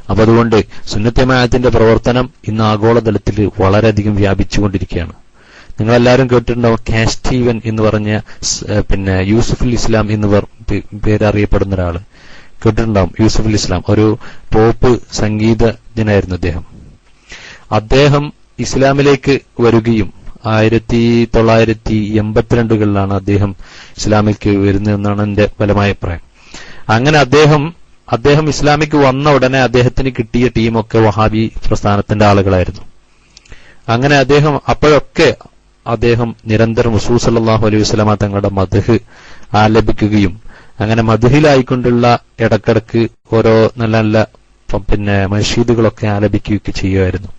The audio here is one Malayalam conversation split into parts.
അപ്പൊ അതുകൊണ്ട് സുന്നത്ത് ജമാഅത്തിന്റെ പ്രവർത്തനം ഇന്ന് ആഗോളതലത്തിൽ വളരെയധികം വ്യാപിച്ചുകൊണ്ടിരിക്കുകയാണ്. നിങ്ങളെല്ലാവരും കേട്ടിട്ടുണ്ടാവും കാസ്റ്റീവൻ എന്ന് പറഞ്ഞ പിന്നെ യൂസുഫുൽ ഇസ്ലാം എന്ന് പേരറിയപ്പെടുന്ന ഒരാള് കേട്ടിട്ടുണ്ടാവും. യൂസുഫുൽ ഇസ്ലാം ഒരു പോപ്പ് സംഗീതജ്ഞനായിരുന്നു അദ്ദേഹം ഇസ്ലാമിലേക്ക് വരികയും 1982 അദ്ദേഹം ഇസ്ലാമിലേക്ക് വരുന്നതെന്നാണ് എന്റെ ബലമായ അഭിപ്രായം. അങ്ങനെ അദ്ദേഹം ഇസ്ലാമിക്ക് വന്ന ഉടനെ അദ്ദേഹത്തിന് കിട്ടിയ ടീമൊക്കെ വഹാബി പ്രസ്ഥാനത്തിന്റെ ആളുകളായിരുന്നു. അങ്ങനെ അപ്പോഴൊക്കെ അദ്ദേഹം നിരന്തരം റസൂൽ സല്ലല്ലാഹു അലൈഹി വസല്ലമ തങ്ങളുടെ മദ്ഹ് ആലപിക്കുകയും അങ്ങനെ മദ്ഹിലായിക്കൊണ്ടുള്ള ഇടക്കിടക്ക് ഓരോ നല്ല നല്ല പിന്നെ മസ്ജിദുകളൊക്കെ ആലപിക്കുകയൊക്കെ ചെയ്യുമായിരുന്നു.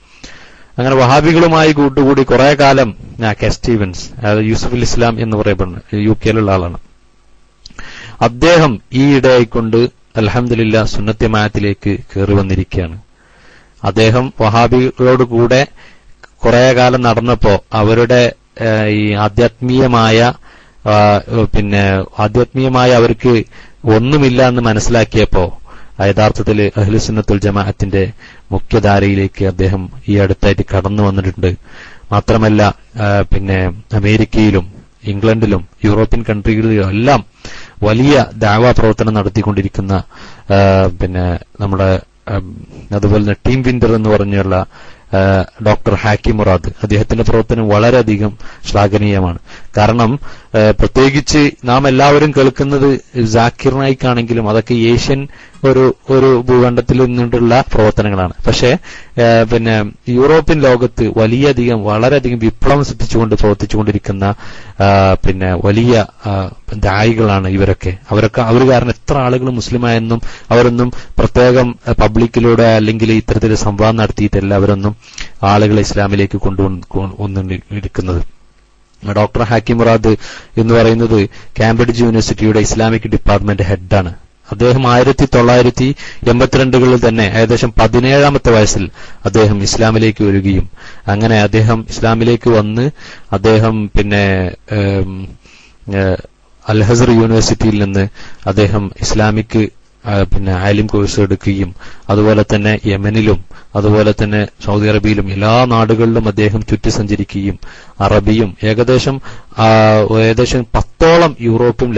അങ്ങനെ വഹാബികളുമായി കൂട്ടുകൂടി കുറെ കാലം സ്റ്റീവൻസ് യൂസുഫുൽ ഇസ്ലാം എന്ന് പറയപ്പെടുന്ന UK-യിലുള്ള ആളാണ്. അദ്ദേഹം ഈ ഇടയായിക്കൊണ്ട് അൽഹംദുലില്ലാ സുന്നത്ത് ജമാഅത്തിലേക്ക് കയറി വന്നിരിക്കുകയാണ്. അദ്ദേഹം വഹാബികളോട് കൂടെ കുറെ കാലം നടന്നപ്പോ അവരുടെ ഈ ആധ്യാത്മീയമായ അവർക്ക് ഒന്നുമില്ല എന്ന് മനസ്സിലാക്കിയപ്പോ യഥാർത്ഥത്തിൽ അഹ്ലുസുന്നത്തുൽ ജമാഅത്തിന്റെ മുഖ്യധാരയിലേക്ക് അദ്ദേഹം ഈ അടുത്തായിട്ട് കടന്നു വന്നിട്ടുണ്ട്. മാത്രമല്ല പിന്നെ അമേരിക്കയിലും ഇംഗ്ലണ്ടിലും യൂറോപ്യൻ കൺട്രികളിലും എല്ലാം വലിയ ദഅവ പ്രവർത്തനം നടത്തിക്കൊണ്ടിരിക്കുന്ന പിന്നെ നമ്മുടെ അതുപോലെ തന്നെ ടീം വിന്റർ എന്ന് പറഞ്ഞുള്ള ഡോക്ടർ ഹാക്കി മുറാദ്, അദ്ദേഹത്തിന്റെ പ്രവർത്തനം വളരെയധികം ശ്ലാഘനീയമാണ്. കാരണം പ്രത്യേകിച്ച് നാം എല്ലാവരും കേൾക്കുന്നത് ജാക്കിർ നായിക്കാണെങ്കിലും അതൊക്കെ ഏഷ്യൻ ഒരു ഭൂഖണ്ഡത്തിൽ നിന്നുള്ള പ്രവർത്തനങ്ങളാണ്. പക്ഷേ പിന്നെ യൂറോപ്യൻ ലോകത്ത് വളരെയധികം വിപ്ലവം സൃഷ്ടിച്ചുകൊണ്ട് പ്രവർത്തിച്ചുകൊണ്ടിരിക്കുന്ന പിന്നെ വലിയ ദായികളാണ് ഇവരൊക്കെ. അവർ കാരണം എത്ര ആളുകൾ മുസ്ലിമായെന്നും അവരൊന്നും പ്രത്യേകം പബ്ലിക്കിലൂടെ അല്ലെങ്കിൽ ഇത്തരത്തിൽ സംവാദം നടത്തിയിട്ടല്ല അവരൊന്നും ആളുകളെ ഇസ്ലാമിലേക്ക് കൊണ്ടുവന്നിരിക്കുന്നത്. ഡോക്ടർ ഹാക്കി മുറാദ് എന്ന് പറയുന്നത് കാംബ്രിഡ്ജ് യൂണിവേഴ്സിറ്റിയുടെ ഇസ്ലാമിക് ഡിപ്പാർട്ട്മെന്റ് ഹെഡാണ്. അദ്ദേഹം 1982 തന്നെ ഏകദേശം 17ാമത്തെ വയസ്സിൽ അദ്ദേഹം ഇസ്ലാമിലേക്ക് വരികയും അങ്ങനെ അദ്ദേഹം ഇസ്ലാമിലേക്ക് വന്ന് അദ്ദേഹം പിന്നെ അൽ-അസ്ഹർ യൂണിവേഴ്സിറ്റിയിൽ നിന്ന് അദ്ദേഹം ഇസ്ലാമിക് പിന്നെ ആലിം കോഴ്സ് എടുക്കുകയും അതുപോലെ തന്നെ യമനിലും അതുപോലെ തന്നെ സൗദി അറേബ്യയിലും എല്ലാ നാടുകളിലും അദ്ദേഹം ചുറ്റി സഞ്ചരിക്കുകയും അറബിയും ഏകദേശം 10ഓളം യൂറോപ്യൻ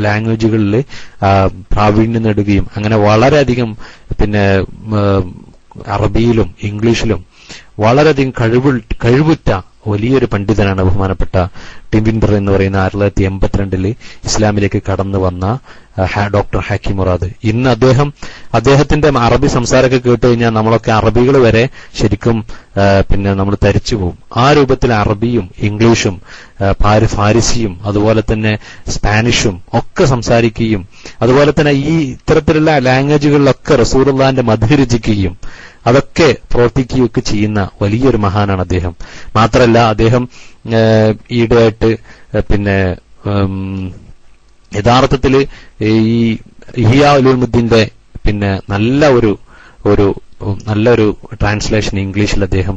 ലാംഗ്വേജുകളിൽ പ്രാവീണ്യം നേടുകയും അങ്ങനെ വളരെയധികം പിന്നെ അറബിയിലും ഇംഗ്ലീഷിലും വളരെയധികം കഴിവുറ്റ വലിയൊരു പണ്ഡിതനാണ് ബഹുമാനപ്പെട്ട ടീം വിന്റർ എന്ന് പറയുന്ന 1982 ഇസ്ലാമിലേക്ക് കടന്നു വന്ന ഡോക്ടർ ഹാക്കി മുറാദ്. ഇന്ന് അദ്ദേഹത്തിന്റെ അറബി സംസാരമൊക്കെ കേട്ട് കഴിഞ്ഞാൽ നമ്മളൊക്കെ അറബികൾ വരെ ശരിക്കും പിന്നെ നമ്മൾ തരിച്ചു പോകും. ആ രൂപത്തിൽ അറബിയും ഇംഗ്ലീഷും ഫാരിസിയും അതുപോലെ തന്നെ സ്പാനിഷും ഒക്കെ സംസാരിക്കുകയും അതുപോലെ തന്നെ ഈ ഇത്തരത്തിലുള്ള ലാംഗ്വേജുകളിലൊക്കെ റസൂലുള്ളാഹിന്റെ മദ്ഹ് രചിക്കുകയും അതൊക്കെ പ്രവർത്തിക്കുകയൊക്കെ ചെയ്യുന്ന വലിയൊരു മഹാനാണ് അദ്ദേഹം. മാത്രമല്ല അദ്ദേഹം ഈയിടെയായിട്ട് പിന്നെ യഥാർത്ഥത്തിൽ ഈ ഇഹ്യാ ഉലൂമുദ്ദീന്റെ പിന്നെ നല്ലൊരു ട്രാൻസ്ലേഷൻ ഇംഗ്ലീഷിൽ അദ്ദേഹം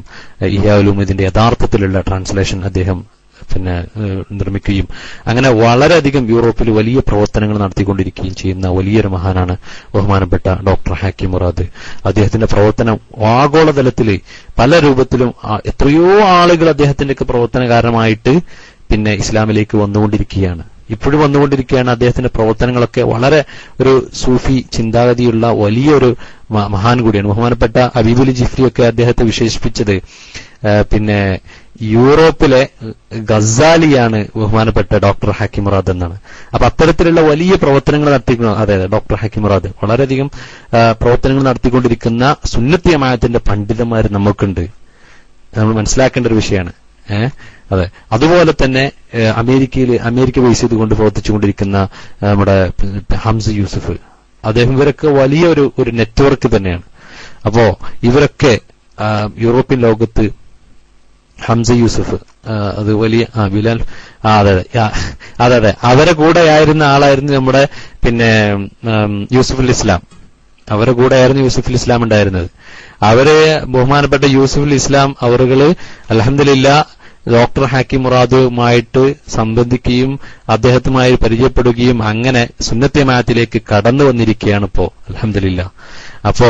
ഇഹ്യാ ഉലൂമുദ്ദീന്റെ യഥാർത്ഥത്തിലുള്ള ട്രാൻസ്ലേഷൻ അദ്ദേഹം പിന്നെ നിർമ്മിക്കുകയും അങ്ങനെ വളരെയധികം യൂറോപ്പിൽ വലിയ പ്രവർത്തനങ്ങൾ നടത്തിക്കൊണ്ടിരിക്കുകയും ചെയ്യുന്ന വലിയൊരു മഹാനാണ് ബഹുമാനപ്പെട്ട ഡോക്ടർ ഹാക്കി മുറാദ്. അദ്ദേഹത്തിന്റെ പ്രവർത്തനം ആഗോളതലത്തിൽ പല രൂപത്തിലും എത്രയോ ആളുകൾ അദ്ദേഹത്തിന്റെയൊക്കെ പ്രവർത്തന കാരണമായിട്ട് പിന്നെ ഇസ്ലാമിലേക്ക് വന്നുകൊണ്ടിരിക്കുകയാണ്, ഇപ്പോഴും വന്നുകൊണ്ടിരിക്കുകയാണ്. അദ്ദേഹത്തിന്റെ പ്രവർത്തനങ്ങളൊക്കെ വളരെ ഒരു സൂഫി ചിന്താഗതിയുള്ള വലിയൊരു മഹാൻ കൂടിയാണ്. ബഹുമാനപ്പെട്ട ഹബീബുൽ ജിഫ്രിയൊക്കെ അദ്ദേഹത്തെ വിശേഷിപ്പിച്ചത് പിന്നെ യൂറോപ്പിലെ ഗസാലിയാണ് ബഹുമാനപ്പെട്ട ഡോക്ടർ ഹാക്കി മുറാദ് എന്നാണ്. അപ്പൊ അത്തരത്തിലുള്ള വലിയ പ്രവർത്തനങ്ങൾ നടത്തിക്കുന്ന അതെ ഡോക്ടർ ഹാക്കി മുറാദ് വളരെയധികം പ്രവർത്തനങ്ങൾ നടത്തിക്കൊണ്ടിരിക്കുന്ന സുന്നത്ത് ജമാഅത്തിന്റെ പണ്ഡിതന്മാർ നമുക്കുണ്ട്. നമ്മൾ മനസ്സിലാക്കേണ്ട ഒരു വിഷയമാണ്. അതെ, അതുപോലെ തന്നെ അമേരിക്ക ബേസ് ചെയ്തുകൊണ്ട് പ്രവർത്തിച്ചുകൊണ്ടിരിക്കുന്ന നമ്മുടെ ഹംസ യൂസഫ്, ഇവരൊക്കെ വലിയ ഒരു നെറ്റ്വർക്ക് തന്നെയാണ്. അപ്പോ ഇവരൊക്കെ യൂറോപ്യൻ ലോകത്ത് ഹംസ യൂസഫ് അത് വലിയ ബിലാൽ അതെ അവരെ കൂടെ ആയിരുന്ന ആളായിരുന്നു നമ്മുടെ പിന്നെ യൂസുഫുൽ ഇസ്ലാം. അവരെ കൂടെ ആയിരുന്നു യൂസുഫുൽ ഇസ്ലാം ഉണ്ടായിരുന്നത്. അവര് ബഹുമാനപ്പെട്ട യൂസുഫുൽ ഇസ്ലാം അവറുകള് അൽഹംദുലില്ലാ ഡോക്ടർ ഹാക്കി മുറാദുമായിട്ട് സംബന്ധിക്കുകയും അദ്ദേഹത്തുമായി പരിചയപ്പെടുകയും അങ്ങനെ സുന്നത്ത് ജമാഅത്തിലേക്ക് കടന്നു വന്നിരിക്കുകയാണ് ഇപ്പോ അൽഹംദുലില്ലാ. അപ്പോ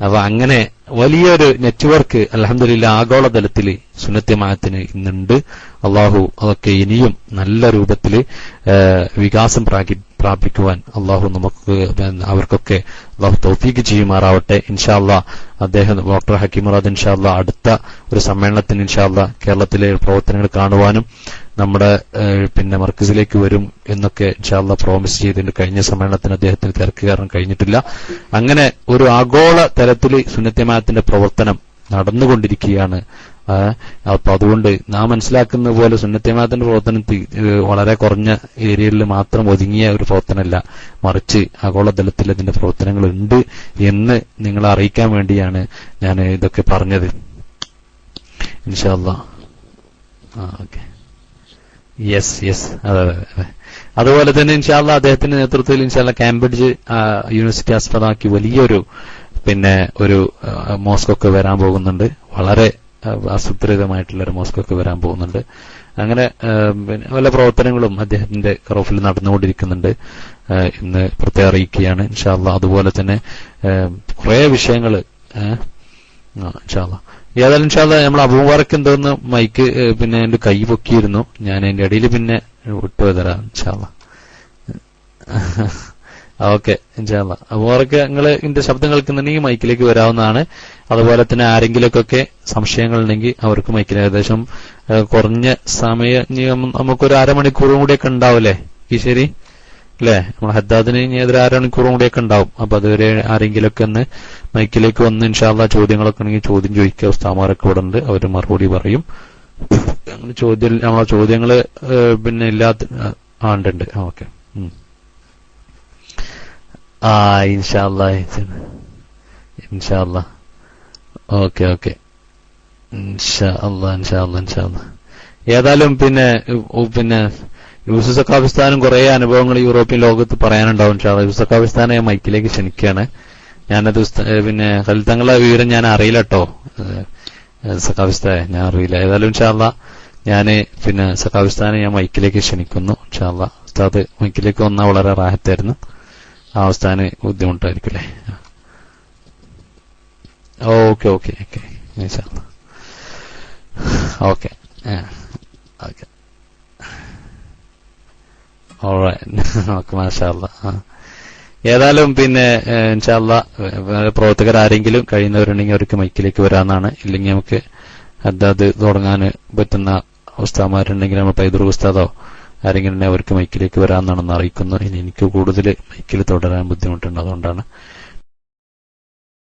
അപ്പൊ അങ്ങനെ വലിയൊരു നെറ്റ്വർക്ക് അൽഹംദുലില്ലാഹ് ആഗോളതലത്തിൽ സുന്നത്ത് ജമാഅത്തിന് ഇന്നുണ്ട്. അള്ളാഹു അതൊക്കെ ഇനിയും നല്ല രൂപത്തിൽ വികാസം പ്രാപിക്കുവാൻ അള്ളാഹു നമുക്ക് അവർക്കൊക്കെ അള്ളാഹു തൗഫീഖ് ചെയ്യുമാറാവട്ടെ. ഇൻഷാ അല്ലാഹ് അദ്ദേഹം ഡോക്ടർ ഹക്കീം മുറാദ് ഇൻഷാ അല്ലാഹ് അടുത്ത ഒരു സമ്മേളനത്തിന് ഇൻഷാ അല്ലാഹ് കേരളത്തിലെ പ്രവർത്തനങ്ങൾ കാണുവാനും നമ്മുടെ മർക്കസിലേക്ക് വരും എന്നൊക്കെ ഇൻഷാ അല്ലാഹ് പ്രോമിസ് ചെയ്തിട്ടുണ്ട്. കഴിഞ്ഞ സമ്മേളനത്തിന് അദ്ദേഹത്തിന് തിരക്ക് കാരണം കഴിഞ്ഞിട്ടില്ല. അങ്ങനെ ഒരു ആഗോള തലത്തിൽ സുന്നത്ത് ജമാഅത്തിന്റെ പ്രവർത്തനം നടന്നുകൊണ്ടിരിക്കുകയാണ്. അപ്പൊ അതുകൊണ്ട് നാം മനസ്സിലാക്കുന്ന പോലെ സുന്നത്ത് ജമാഅത്തിന്റെ പ്രവർത്തനം വളരെ കുറഞ്ഞ ഏരിയയിൽ മാത്രം ഒതുങ്ങിയ ഒരു പ്രവർത്തനമല്ല, മറിച്ച് ആഗോളതലത്തിൽ അതിന്റെ പ്രവർത്തനങ്ങൾ ഉണ്ട് എന്ന് നിങ്ങളെ അറിയിക്കാൻ വേണ്ടിയാണ് ഞാൻ ഇതൊക്കെ പറഞ്ഞത്. ഇൻഷാ അല്ലാഹ്. ഓക്കെ, യെസ് അതെ. അതുപോലെ തന്നെ ഇൻഷാ അല്ലാഹ് അദ്ദേഹത്തിന്റെ നേതൃത്വത്തിൽ ഇൻഷാ അല്ലാഹ് കാംബ്രിഡ്ജ് യൂണിവേഴ്സിറ്റി ആസ്പദമാക്കി വലിയൊരു ഒരു മോസ്കൊക്കെ വരാൻ പോകുന്നുണ്ട്. വളരെ ആസൂത്രിതമായിട്ടുള്ളൊരു മോസ്കൊക്കെ വരാൻ പോകുന്നുണ്ട്. അങ്ങനെ പല പ്രവർത്തനങ്ങളും അദ്ദേഹത്തിന്റെ റോഫിൽ നടന്നുകൊണ്ടിരിക്കുന്നുണ്ട് എന്ന് പ്രത്യേകം അറിയിക്കുകയാണ് ഇൻഷാ അല്ലാഹ്. അതുപോലെ തന്നെ കുറെ വിഷയങ്ങൾ ഇൻഷാ അല്ലാഹ്. ഏതായാലും ഇൻഷാ അല്ലാഹ് നമ്മൾ അബൂബക്കർക്ക് എന്തോന്ന് മൈക്ക് എന്റെ കൈ പൊക്കിയിരുന്നു, ഞാൻ അതിന്റെ ഇടയിൽ വിട്ടുപോയതരാം ഇൻഷാ അല്ലാഹ്. ഓക്കെ ഇൻഷാ അല്ലാഹ്. അബൂബക്കർക്ക് നിങ്ങൾ ഇതിന്റെ ശബ്ദം കേൾക്കുന്നുണ്ടെങ്കിൽ മൈക്കിലേക്ക് വരാവുന്നതാണ്. അതുപോലെ തന്നെ ആരെങ്കിലൊക്കെ സംശയങ്ങൾ ഉണ്ടെങ്കിൽ അവർക്ക് മൈക്കിൽ ഏകദേശം കുറഞ്ഞ സമയം നമുക്കൊരു അരമണിക്കൂറും കൂടിയൊക്കെ ഉണ്ടാവില്ലേ ശരി അല്ലേ? നമ്മുടെ ഹദ്ദാദിന് ഇനി ഏതൊരു അരമണിക്കൂറും കൂടിയൊക്കെ ഉണ്ടാവും. അപ്പൊ അതുവരെ ആരെങ്കിലൊക്കെ ഒന്ന് മൈക്കിലേക്ക് വന്ന് ഇൻഷാ അല്ലാഹ് ചോദ്യങ്ങളൊക്കെ ഉണ്ടെങ്കിൽ ചോദ്യം ചോദിക്കുക. ഉസ്താമാരൊക്കെ ഇവിടെ ഉണ്ട്, അവർ മറുപടി പറയും. നമ്മളെ ചോദ്യങ്ങള് ഇല്ലാത്ത ഉണ്ട്. ഓക്കെ ഇൻഷാ അല്ലാഹ്. ഓക്കെ ഇൻഷാ അല്ലാഹ്. ഏതായാലും യൂസുഫ് സഖാഫിസ്ഥാനും കുറെ അനുഭവങ്ങൾ യൂറോപ്യൻ ലോകത്ത് പറയാനുണ്ടാവും. ഇൻഷാ അല്ലാഹ് യൂസുഫ് സഖാഫിസ്ഥാനെ മൈക്കിലേക്ക് ക്ഷണിക്കുകയാണ്. ഞാനത് ഖലീൽ തങ്ങളുടെ വിവരം ഞാൻ അറിയില്ല കേട്ടോ, സഖാഫിസ്ഥാനെ ഞാൻ അറിയില്ല. ഏതായാലും ഇൻഷാ അല്ലാഹ് ഞാന് സഖാഫിസ്ഥാനെ ഞാൻ മൈക്കിലേക്ക് ക്ഷണിക്കുന്നു. ഇൻഷാ അല്ലാഹ് ഉസ്താദ് മൈക്കിലേക്ക് വന്നാൽ വളരെ റാഹത്തായിരുന്നു. ആ ഉസ്താദിന് ബുദ്ധിമുട്ടായിരിക്കും അല്ലേ? ഓക്കെ ഇൻഷാ അല്ലാഹ്. ഓക്കെ ഓൾറൈറ്റ് മാഷാ അല്ലാഹ്. ഏതായാലും ഇൻഷാ അല്ലാഹ് പ്രവർത്തകരാരെങ്കിലും കഴിയുന്നവരുണ്ടെങ്കിൽ അവർക്ക് മൈക്കിലേക്ക് വരാമെന്നാണ്. ഇല്ലെങ്കിൽ നമുക്ക് അത് തുടങ്ങാൻ പറ്റുന്ന ഉസ്താദന്മാരുണ്ടെങ്കിൽ നമ്മൾ പൈതൃ ഉസ്താദോ ആരെങ്കിലും അവർക്ക് മൈക്കിലേക്ക് വരാമെന്നാണെന്ന് അറിയിക്കുന്നു. ഇനി എനിക്ക് കൂടുതൽ മൈക്കിൽ തുടരാൻ ബുദ്ധിമുട്ടുണ്ട്, അതുകൊണ്ടാണ്